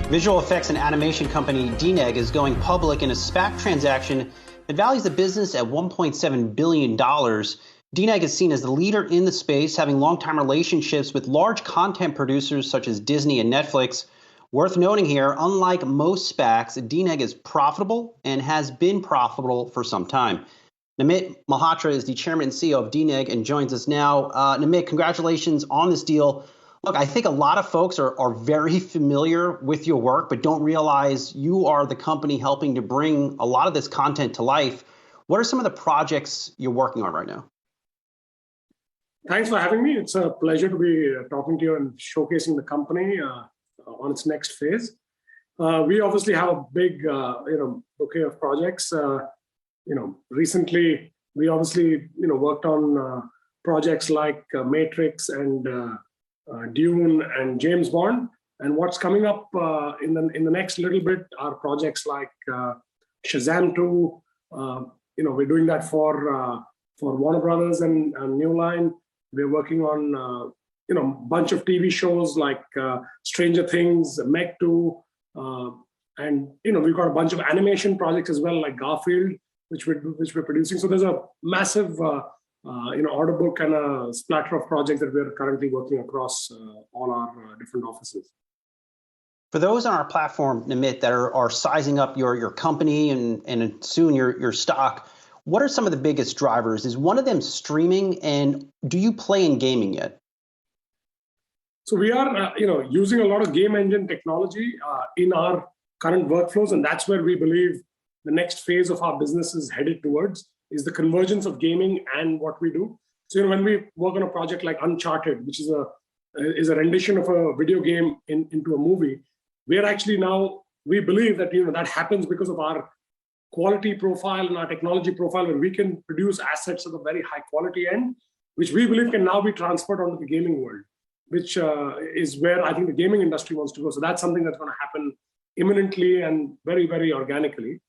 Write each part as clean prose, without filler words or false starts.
Visual effects and animation company DNEG is going public in a SPAC transaction that values the business at $1.7 billion. DNEG is seen as the leader in the space, having long-time relationships with large content producers such as Disney and Netflix. Worth noting here, unlike most SPACs, DNEG is profitable and has been profitable for some time. Namit Malhotra is the chairman and CEO of DNEG and joins us now. Namit, congratulations on this deal. Look, I think a lot of folks are very familiar with your work, but don't realize you are the company helping to bring a lot of this content to life. What are some of the projects you're working on right now? Thanks for having me. It's a pleasure to be talking to you and showcasing the company on its next phase. We obviously have a big, bouquet of projects. Recently we obviously, worked on projects like Matrix and Dune and James Bond. And what's coming up in the next little bit are projects like Shazam 2. We're doing that for Warner Brothers and New Line. We're working on a bunch of TV shows like Stranger Things, Meg 2, and we've got a bunch of animation projects as well, like Garfield, which we're producing. So there's a massive order book and a splatter of projects that we're currently working across all our different offices. For those on our platform, Namit, that are sizing up your company and soon your stock, what are some of the biggest drivers? Is one of them streaming, and do you play in gaming yet? So we are, using a lot of game engine technology in our current workflows, and that's where we believe the next phase of our business is headed towards, is the convergence of gaming and what we do. So when we work on a project like Uncharted, which is a rendition of a video game into a movie, we believe that that happens because of our quality profile and our technology profile, where we can produce assets of a very high quality end, which we believe can now be transferred onto the gaming world, which is where I think the gaming industry wants to go. So that's something that's going to happen imminently and very, very organically.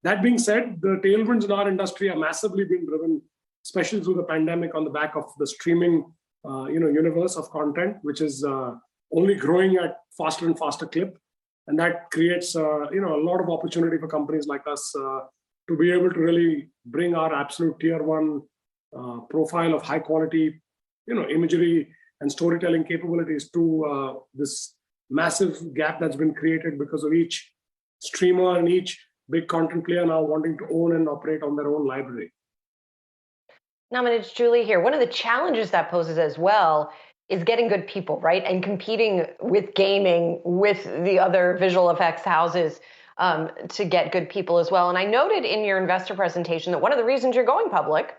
That being said, the tailwinds in our industry are massively being driven, especially through the pandemic, on the back of the streaming, universe of content, which is only growing at faster and faster clip. And that creates, a lot of opportunity for companies like us to be able to really bring our absolute tier one profile of high quality, imagery and storytelling capabilities to this massive gap that's been created because of each streamer and each big content player now wanting to own and operate on their own library. Namit, it's Julie here. One of the challenges that poses as well is getting good people, right? And competing with gaming, with the other visual effects houses to get good people as well. And I noted in your investor presentation that one of the reasons you're going public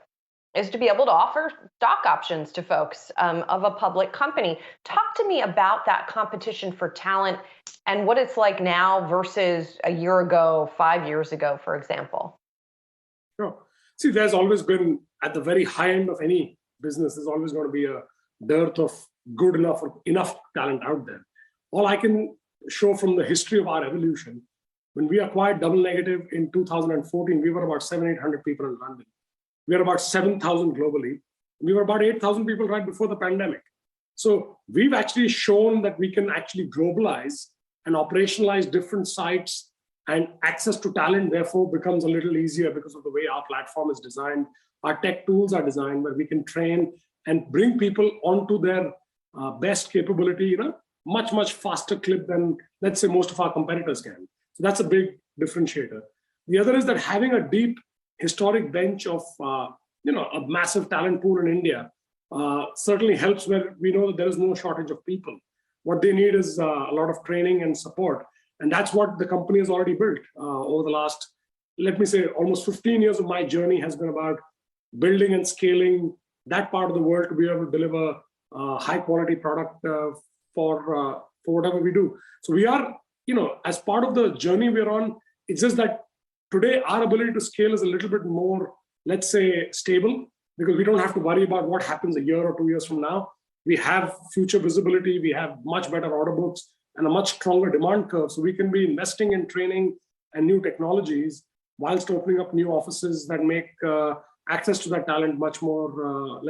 is to be able to offer stock options to folks of a public company. Talk to me about that competition for talent and what it's like now versus a year ago, 5 years ago, for example. Sure. See, there's always been, at the very high end of any business, there's always going to be a dearth of good enough or enough talent out there. All I can show from the history of our evolution, when we acquired Double Negative in 2014, we were about 700-800 people in London. We are about 7,000 globally. We were about 8,000 people right before the pandemic. So we've actually shown that we can actually globalize and operationalize different sites, and access to talent therefore becomes a little easier because of the way our platform is designed. Our tech tools are designed where we can train and bring people onto their best capability in a much, much faster clip than, let's say, most of our competitors can. So that's a big differentiator. The other is that having a deep historic bench of, a massive talent pool in India certainly helps, where we know that there is no shortage of people. What they need is a lot of training and support. And that's what the company has already built over the last, let me say, almost 15 years of my journey has been about building and scaling that part of the world to be able to deliver high quality product for whatever we do. So we are, as part of the journey we're on, it's just that today our ability to scale is a little bit more, let's say, stable, because we don't have to worry about what happens a year or 2 years from now. We have future visibility, we have much better order books and a much stronger demand curve. So we can be investing in training and new technologies whilst opening up new offices that make access to that talent much more,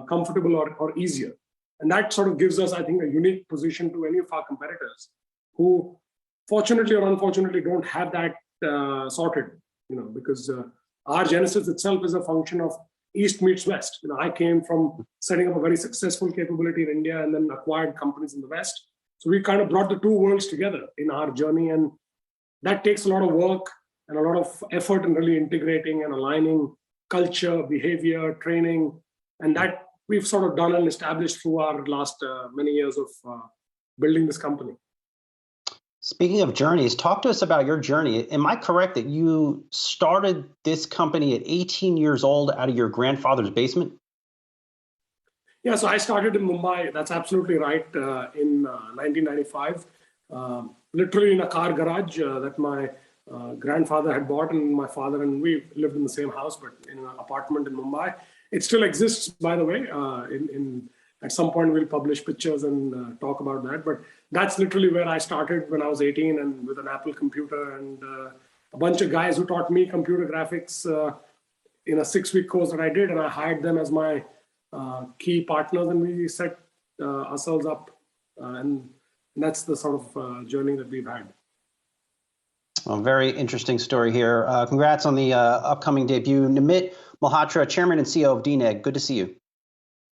comfortable or easier. And that sort of gives us, I think, a unique position to any of our competitors who fortunately or unfortunately, don't have that sorted, because our genesis itself is a function of East meets West. I came from setting up a very successful capability in India and then acquired companies in the West. So we kind of brought the two worlds together in our journey, and that takes a lot of work and a lot of effort in really integrating and aligning culture, behavior, training, and that we've sort of done and established through our last many years of building this company. Speaking of journeys, talk to us about your journey. Am I correct that you started this company at 18 years old out of your grandfather's basement? Yeah, so I started in Mumbai. That's absolutely right. In 1995, literally in a car garage that my grandfather had bought, and my father and we lived in the same house, but in an apartment in Mumbai. It still exists, by the way. At some point, we'll publish pictures and talk about that. But that's literally where I started when I was 18, and with an Apple computer and a bunch of guys who taught me computer graphics in a 6-week course that I did, and I hired them as my key partners, and we set ourselves up, and that's the sort of journey that we've had. A very interesting story here. Congrats on the upcoming debut. Namit Malhotra, Chairman and CEO of DNEG. Good to see you.